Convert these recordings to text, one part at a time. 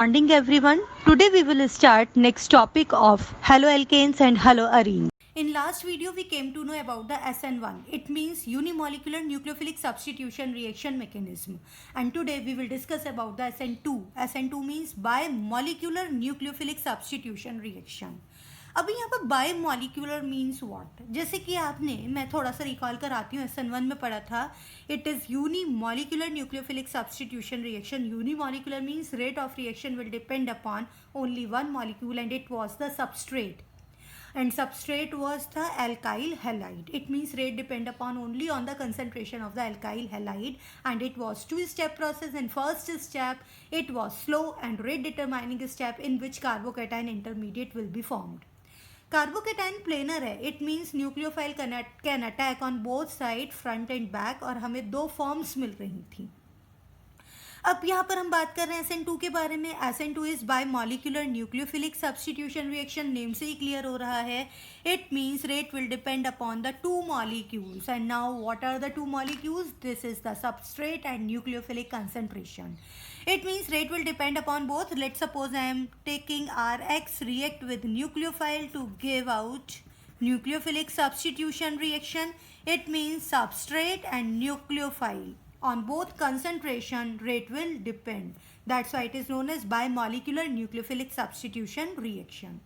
Morning everyone. Today we will start next topic of haloalkanes and haloarenes. In last video we came to know about the SN1. It means unimolecular nucleophilic substitution reaction mechanism. And today we will discuss about the SN2. SN2 means bimolecular nucleophilic substitution reaction. अभी यहाँ पर biomolecular means what, जैसे कि आपने, मैं थोड़ा सा recall कराती हूँ, SN1 में पढ़ा था. It is unimolecular nucleophilic substitution reaction. Unimolecular means rate of reaction will depend upon only one molecule and it was the substrate. And substrate was the alkyl halide. It means rate depend upon only on the concentration of the alkyl halide, and it was two-step process. In first step it was slow and rate determining step in which carbocation intermediate will be formed. Carbocation planar है. It means nucleophile can attack on both side, front and back, और हमें दो forms मिल रही थी. अब यहाँ पर हम बात कर रहे हैं SN2 के बारे में. SN2 is bimolecular nucleophilic substitution reaction. Name से ही क्लियर हो रहा है. It means rate will depend upon the two molecules. And now what are the two molecules? This is the substrate and nucleophilic concentration. It means rate will depend upon both. Let's suppose I am taking Rx react with nucleophile to give out nucleophilic substitution reaction. It means substrate and nucleophile. On both concentration rate will depend. That's why it is known as bimolecular nucleophilic substitution reaction.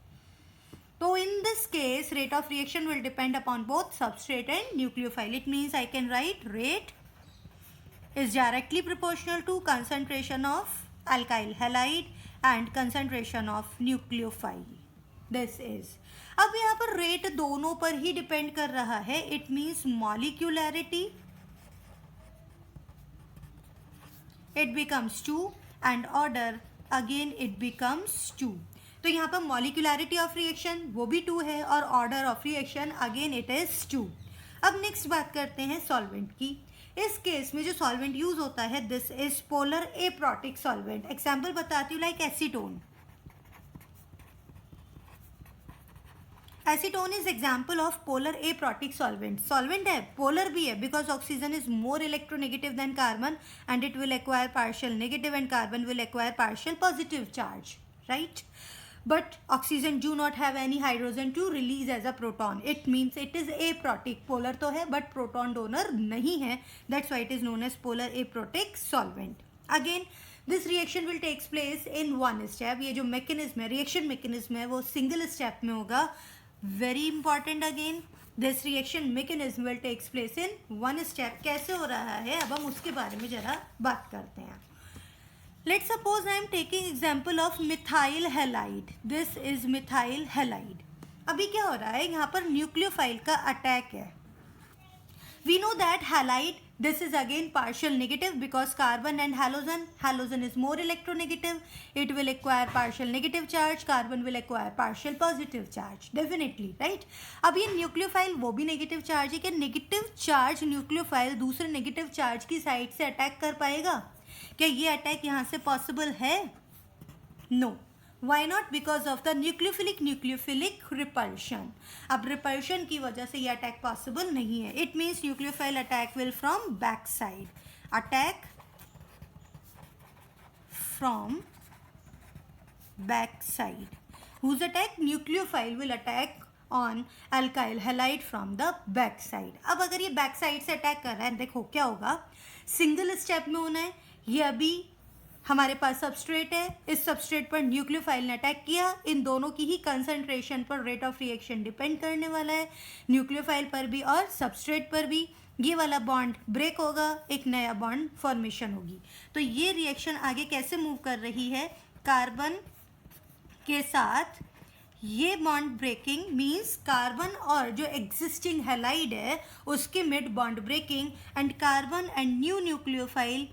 So in this case rate of reaction will depend upon both substrate and nucleophile. It means I can write rate is directly proportional to concentration of alkyl halide and concentration of nucleophile. This is. अब यहाँ पर rate दोनों पर ही depend कर रहा है. It means molecularity, it becomes 2 and order again it becomes 2. तो यहाँ पर मॉलिक्यूलैरिटी ऑफ रिएक्शन वो भी 2 है और order of reaction again it is 2. अब नेक्स्ट बात करते हैं सॉल्वेंट की. इस केस में जो सॉल्वेंट यूज होता है this is polar aprotic solvent. Example बताती हूँ like acetone. Acetone is example of polar aprotic solvent. Solvent है, पोलर भी है, because oxygen is more electronegative than carbon and it will acquire partial negative and carbon will acquire partial positive charge, right? But oxygen do not have any hydrogen to release as a proton. It means it is aprotic. Polar तो है but proton donor नहीं है. That's why it is known as polar aprotic solvent. Again, this reaction will takes place in one step. ये जो mechanism है, reaction mechanism है, वो single step में होगा. Very important again. This reaction mechanism will takes place in one step. कैसे हो रहा है अब हम उसके बारे में जरा बात करते हैं. Let's suppose I am taking example of methyl halide. This is methyl halide. अभी क्या हो रहा है, यहाँ पर न्यूक्लियोफाइल का अटैक है. We know that halide, this is again partial negative because carbon and halogen is more electronegative. It will acquire partial negative charge, carbon will acquire partial positive charge. Definitely, right? अब ये nucleophile वो भी negative charge है. कि negative charge nucleophile दूसरे negative charge की side से attack कर पाएगा? क्या ये अटैक यहाँ से पॉसिबल है? No. Why not? Because of the nucleophilic repulsion. अब रिपल्शन की वजह से ये अटैक पॉसिबल नहीं है. It means nucleophile attack will from back side. Attack from back side. Whose attack? Nucleophile will attack on alkyl halide from the back side. अब अगर ये बैक साइड से अटैक कर रहा है, देखो क्या होगा. सिंगल स्टेप में होना है. ये अभी हमारे पास सबस्ट्रेट है, इस सबस्ट्रेट पर न्यूक्लियोफाइल ने अटैक किया. इन दोनों की ही कंसंट्रेशन पर रेट ऑफ रिएक्शन डिपेंड करने वाला है, न्यूक्लियोफाइल पर भी और सबस्ट्रेट पर भी. ये वाला बॉन्ड ब्रेक होगा, एक नया बॉन्ड फॉर्मेशन होगी. तो ये रिएक्शन आगे कैसे मूव कर रही है? कार्बन के साथ ये बॉन्ड ब्रेकिंग मीन्स कार्बन और जो एग्जिस्टिंग हैलाइड है उसके mid bond breaking and carbon and new nucleophile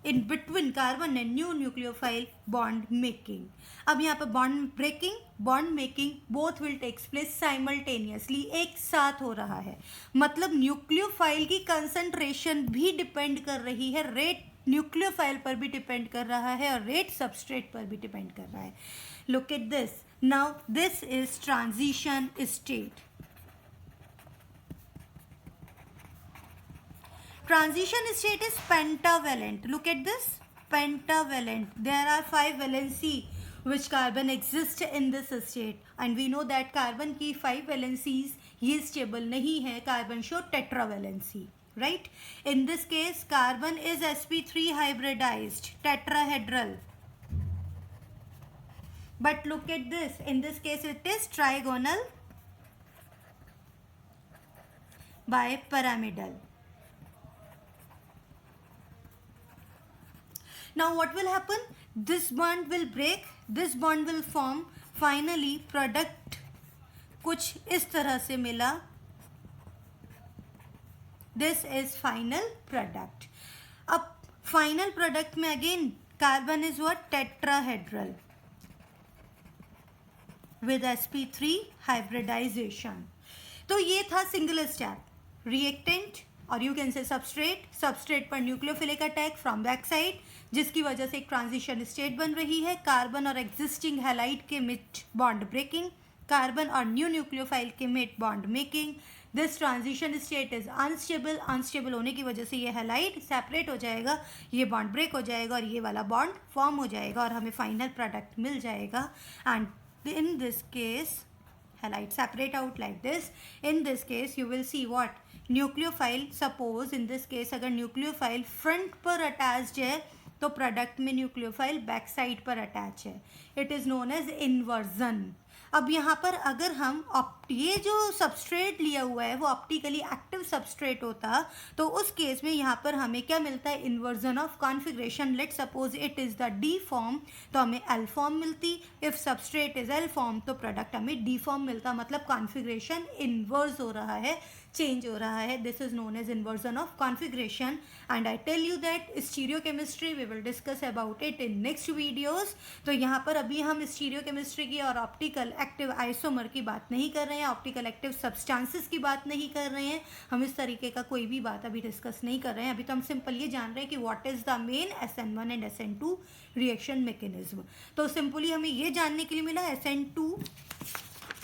in between carbon and new nucleophile bond making. अब यहाँ पर bond breaking, bond making both will takes place simultaneously, एक साथ हो रहा है. मतलब न्यूक्लियोफाइल की कंसंट्रेशन भी डिपेंड कर रही है, रेट न्यूक्लियोफाइल पर भी डिपेंड कर रहा है और रेट सबस्ट्रेट पर भी डिपेंड कर रहा है. Look at this. Now this is transition state. Transition state is pentavalent. Look at this. pentavalent. There are 5 valency which carbon exist in this state, and we know that carbon की 5 valencies ये stable नहीं है. Carbon show tetravalency, right? In this case carbon is sp3 hybridized, tetrahedral. But look at this, in this case it is trigonal bipyramidal. Now what will happen? This bond will break, this bond will form. Finally product कुछ इस तरह से मिला. This is final product. अब final product में again carbon is what? Tetrahedral with sp3 hybridization. तो ये था सिंगल स्टेप. रिएक्टेंट और यू कैन से सबस्ट्रेट पर nucleophilic attack from back side, जिसकी वजह से एक ट्रांजिशन स्टेट बन रही है. कार्बन और एग्जिस्टिंग हैलाइड के मिड बॉन्ड ब्रेकिंग, कार्बन और न्यू न्यूक्लियोफाइल के mid bond making. This transition state is unstable होने की वजह से ये हैलाइड सेपरेट हो जाएगा, ये बॉन्ड ब्रेक हो जाएगा और ये वाला बॉन्ड फॉर्म हो जाएगा और हमें फाइनल प्रोडक्ट मिल जाएगा. And in this case halide separate out like this. In this case you will see what? Nucleophile. Suppose in this case अगर nucleophile front पर attached है तो product में nucleophile back side पर attach है. It is known as inversion. अब यहाँ पर अगर हम ये जो सबस्ट्रेट लिया हुआ है वो ऑप्टिकली एक्टिव सबस्ट्रेट होता तो उस केस में यहाँ पर हमें क्या मिलता है? Inversion of configuration. Let suppose it is the D form तो हमें एल फॉर्म मिलती. If substrate is L form तो प्रोडक्ट हमें डी फॉर्म मिलता. मतलब कॉन्फ़िगरेशन इन्वर्स हो रहा है, चेंज हो रहा है. This is known as inversion of configuration. And I tell you that stereochemistry we will discuss about it in next videos. तो यहाँ पर अभी हम स्टीरियोकेमिस्ट्री की और ऑप्टिकल एक्टिव आइसोमर की बात नहीं कर रहे हैं, ऑप्टिकल एक्टिव सब्सटेंसेस की बात नहीं कर रहे हैं. हम इस तरीके का कोई भी बात अभी डिस्कस नहीं कर रहे हैं. अभी तो हम सिंपल ये जान रहे हैं कि what is the main SN1 and SN2 reaction mechanism. तो सिंपली हमें ये जानने के लिए मिला SN2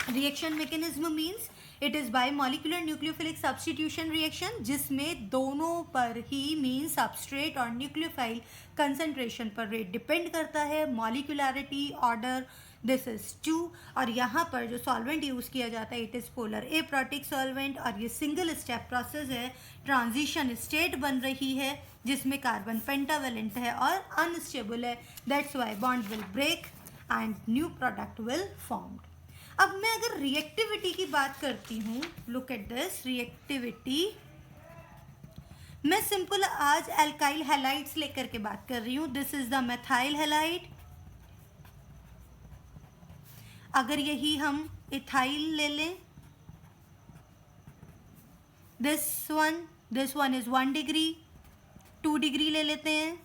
reaction mechanism means it is by molecular nucleophilic substitution reaction, जिसमें दोनों पर ही मीन सबस्ट्रेट और न्यूक्लियोफाइल कंसंट्रेशन पर रेट डिपेंड करता है. Molecularity order this is 2. और यहाँ पर जो सॉल्वेंट यूज़ किया जाता है it is polar aprotic solvent. और ये सिंगल स्टेप प्रोसेस है. ट्रांजिशन स्टेट बन रही है जिसमें कार्बन पेंटावेलेंट है और अनस्टेबल है. That's why bond will break and new product will formed. अब मैं अगर रिएक्टिविटी की बात करती हूँ, लुक एट दिस रिएक्टिविटी. मैं सिंपल आज एल्काइल हैलाइड्स लेकर के बात कर रही हूँ. This is the methyl halide. अगर यही हम इथाइल ले लें, this one is 1 degree, 2 degree ले लेते हैं.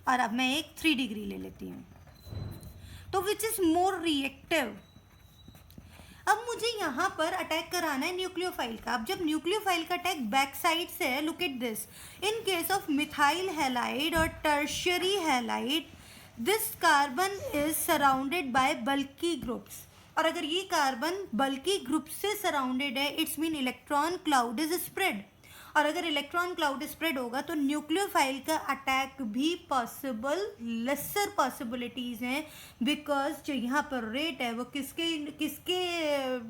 और अब मैं एक 3 डिग्री ले लेती हूँ. तो विच इज मोर रिएक्टिव. अब मुझे यहाँ पर अटैक कराना है न्यूक्लियोफाइल का. अब जब न्यूक्लियोफाइल का अटैक बैक साइड से है, look at this. In case of methyl halide और tertiary halide this carbon is surrounded by bulky groups. और अगर ये कार्बन बल्की ग्रुप से सराउंडेड है it's mean electron cloud is spread. और अगर इलेक्ट्रॉन क्लाउड स्प्रेड होगा तो न्यूक्लियोफाइल का अटैक भी पॉसिबल, लेसर पॉसिबिलिटीज़ हैं. बिकॉज जो यहाँ पर रेट है वो किसके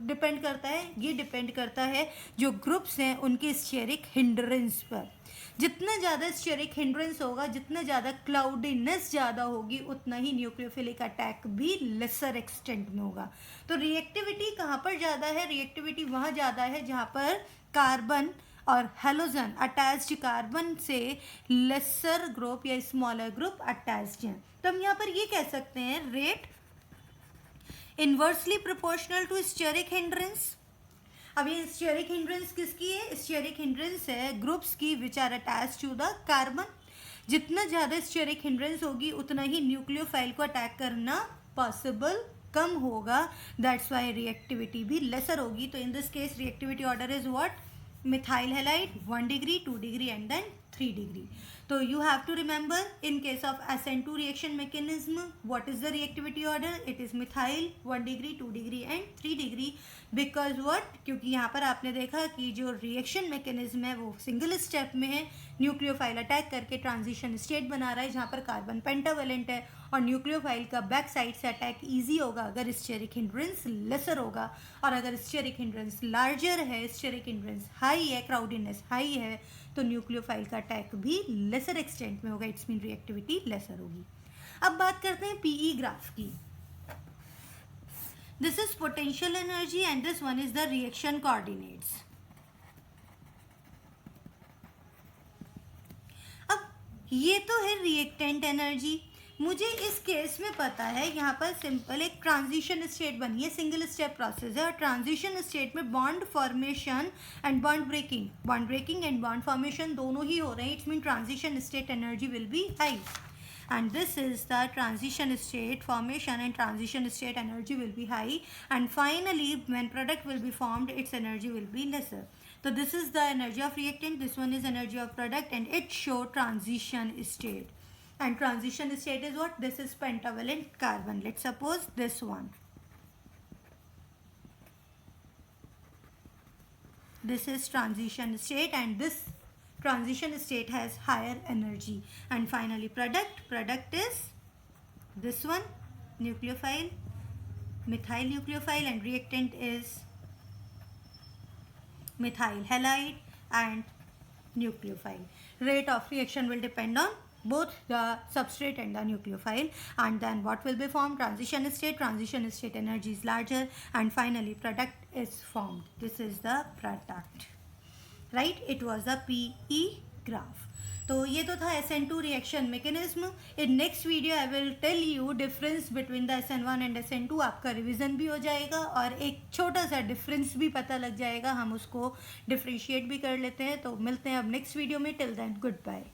डिपेंड करता है? ये डिपेंड करता है जो ग्रुप्स हैं उनके स्टेरिक हिंड्रेंस पर. जितना ज़्यादा स्टेरिक हिंड्रेंस होगा, जितना ज़्यादा क्लाउडीनेस ज़्यादा होगी, उतना ही न्यूक्लियोफिलिक अटैक भी लेसर एक्सटेंट में होगा. तो रिएक्टिविटी कहाँ पर ज़्यादा है? रिएक्टिविटी वहाँ ज़्यादा है जहाँ पर कार्बन और हेलोजन अटैच्ड कार्बन से लेसर ग्रुप या स्मॉलर ग्रुप अटैच्ड हैं. तो हम यहाँ पर ये कह सकते हैं rate inversely proportional to steric hindrance. अब ये स्टेरिक हिंड्रेंस किसकी है? स्टेरिक हिंड्रेंस है ग्रुप्स की which are attached to the carbon. जितना ज़्यादा स्टेरिक हिंड्रेंस होगी उतना ही न्यूक्लियोफाइल को अटैक करना पॉसिबल कम होगा. दैट्स वाई रिएक्टिविटी भी लेसर होगी. तो in this case reactivity order is what? Methyl halide 1 degree, 2 degree and then 3 degree. So you have to remember, in case of SN2 reaction mechanism, what is the reactivity order? It is methyl 1 degree, 2 degree and 3 degree. Because what? क्योंकि यहाँ पर आपने देखा कि जो reaction mechanism है वो single step में है. न्यूक्लियोफाइल अटैक करके ट्रांजिशन स्टेट बना रहा है जहाँ पर कार्बन पेंटावेलेंट है, और न्यूक्लियोफाइल का बैक साइड से अटैक ईजी होगा अगर स्टेरिक हिंड्रेंस लेसर होगा, और अगर स्टेरिक हिंड्रेंस लार्जर है, स्टेरिक हिंड्रेंस हाई है, क्राउडीनेस हाई है, तो न्यूक्लियोफाइल का अटैक भी लेसर एक्सटेंट में होगा. इट्स मीन रिएक्टिविटी लेसर होगी. अब बात करते हैं पीई ग्राफ की. This is potential energy and this one is the reaction coordinates. अब ये तो है रिएक्टेंट एनर्जी. मुझे इस केस में पता है यहाँ पर सिंपल एक ट्रांजिशन स्टेट बनी है, सिंगल स्टेप प्रोसेस है, और ट्रांजिशन स्टेट में bond formation and bond breaking and bond formation दोनों ही हो रहे हैं. It's mean transition state energy will be high, and this is the transition state formation and transition state energy will be high, and finally when product will be formed its energy will be lesser. So this is the energy of reactant, this one is energy of product, and it show transition state. And transition state is what? This is pentavalent carbon. Let's suppose this one. This is transition state, and this transition state has higher energy. And finally product is this one, nucleophile, methyl nucleophile, and reactant is methyl halide and nucleophile. Rate of reaction will depend on both the substrate and the nucleophile, and then what will be formed? Transition state energy is larger, and finally product is formed. This is the product, right? It was the PE graph. तो ये तो था SN2 reaction mechanism. In next video I will tell you difference between the SN1 and SN2. आपका revision भी हो जाएगा और एक छोटा सा डिफरेंस भी पता लग जाएगा, हम उसको डिफ्रेंशिएट भी कर लेते हैं. तो मिलते हैं अब नेक्स्ट वीडियो में. Till then good bye.